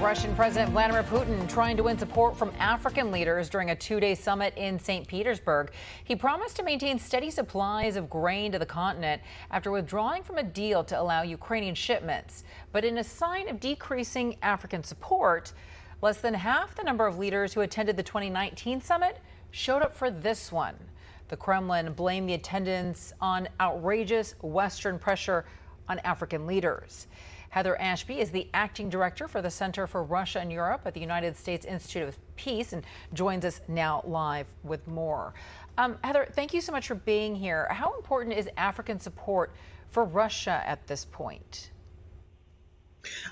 Russian President Vladimir Putin trying to win support from African leaders during a two-day summit in St. Petersburg. He promised to maintain steady supplies of grain to the continent after withdrawing from a deal to allow Ukrainian shipments. But in a sign of decreasing African support, less than half the number of leaders who attended the 2019 summit showed up for this one. The Kremlin blamed the attendance on outrageous Western pressure on African leaders. Heather Ashby is the acting director for the Center for Russia and Europe at the United States Institute of Peace and joins us now live with more. Heather, thank you so much for being here. How important is African support for Russia at this point?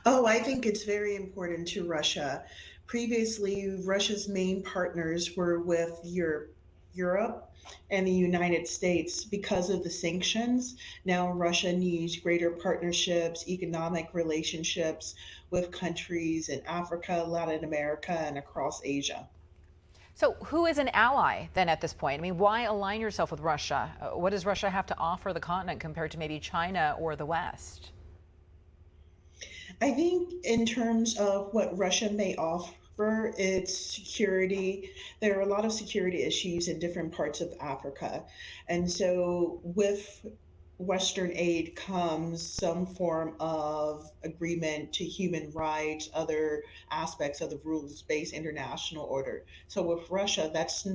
Oh, I think it's very important to Russia. Previously, Russia's main partners were with Europe and the United States because of the sanctions. Now, Russia needs greater partnerships, economic relationships with countries in Africa, Latin America, and across Asia. So who is an ally then at this point? I mean, why align yourself with Russia? What does Russia have to offer the continent compared to maybe China or the West? I think in terms of what Russia may offer, its security, there are a lot of security issues in different parts of Africa. And so with Western aid comes some form of agreement to human rights, other aspects of the rules-based international order. So with Russia, that's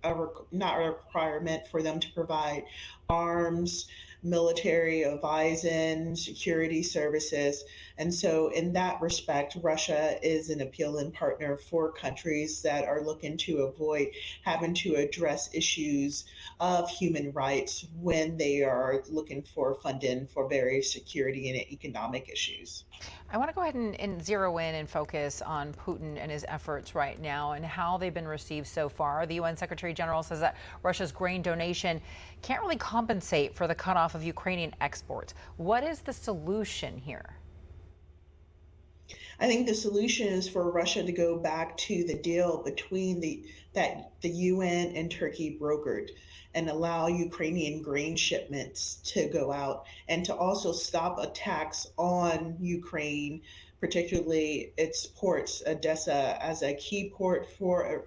not a requirement for them to provide arms, military advising, security services. And so in that respect, Russia is an appealing partner for countries that are looking to avoid having to address issues of human rights when they are looking for funding for various security and economic issues. I want to go ahead and zero in and focus on Putin and his efforts right now and how they've been received so far. The UN Secretary General says that Russia's grain donation can't really compensate for the cutoff of Ukrainian exports. What is the solution here? I think the solution is for Russia to go back to the deal between that the UN and Turkey brokered and allow Ukrainian grain shipments to go out and to also stop attacks on Ukraine, particularly its ports, Odessa as a key port for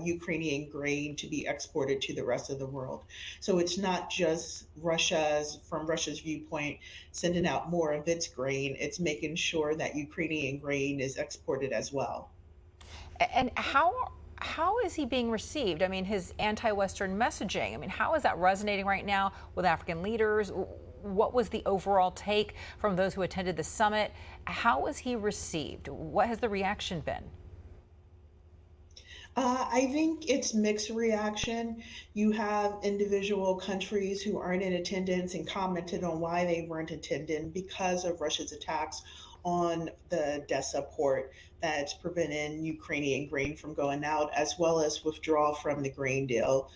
Ukrainian grain to be exported to the rest of the world. So it's not just from Russia's viewpoint, sending out more of its grain. It's making sure that Ukrainian grain is exported as well. And how is he being received? I mean, his anti-Western messaging, I mean, how is that resonating right now with African leaders? What was the overall take from those who attended the summit? How was he received? What has the reaction been? I think it's mixed reaction. You have individual countries who aren't in attendance and commented on why they weren't attending because of Russia's attacks on the Odessa port that's preventing Ukrainian grain from going out, as well as withdrawal from the grain deal.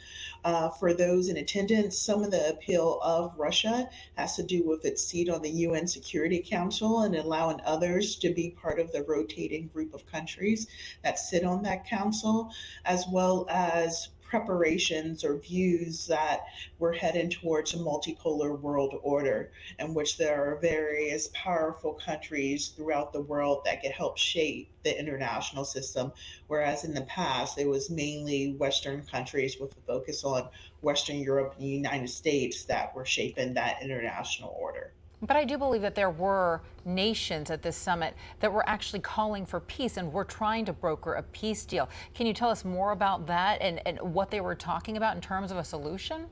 For those in attendance, some of the appeal of Russia has to do with its seat on the UN Security Council and allowing others to be part of the rotating group of countries that sit on that council, as well as preparations or views that we're heading towards a multipolar world order in which there are various powerful countries throughout the world that can help shape the international system, whereas in the past it was mainly Western countries with a focus on Western Europe and the United States that were shaping that international order. But I do believe that there were nations at this summit that were actually calling for peace and were trying to broker a peace deal. Can you tell us more about that and what they were talking about in terms of a solution?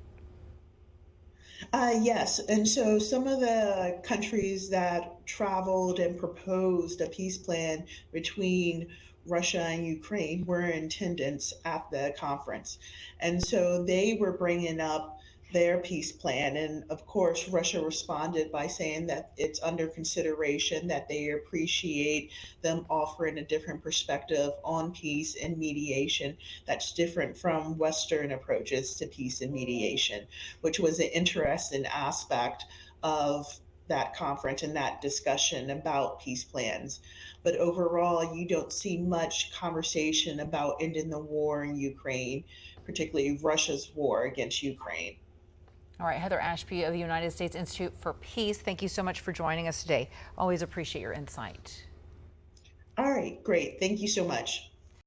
Yes, and so some of the countries that traveled and proposed a peace plan between Russia and Ukraine were in attendance at the conference. And so they were bringing up their peace plan. And of course, Russia responded by saying that it's under consideration, that they appreciate them offering a different perspective on peace and mediation that's different from Western approaches to peace and mediation, which was an interesting aspect of that conference and that discussion about peace plans. But overall, you don't see much conversation about ending the war in Ukraine, particularly Russia's war against Ukraine. All right, Heather Ashby of the United States Institute for Peace, thank you so much for joining us today. Always appreciate your insight. All right, great. Thank you so much.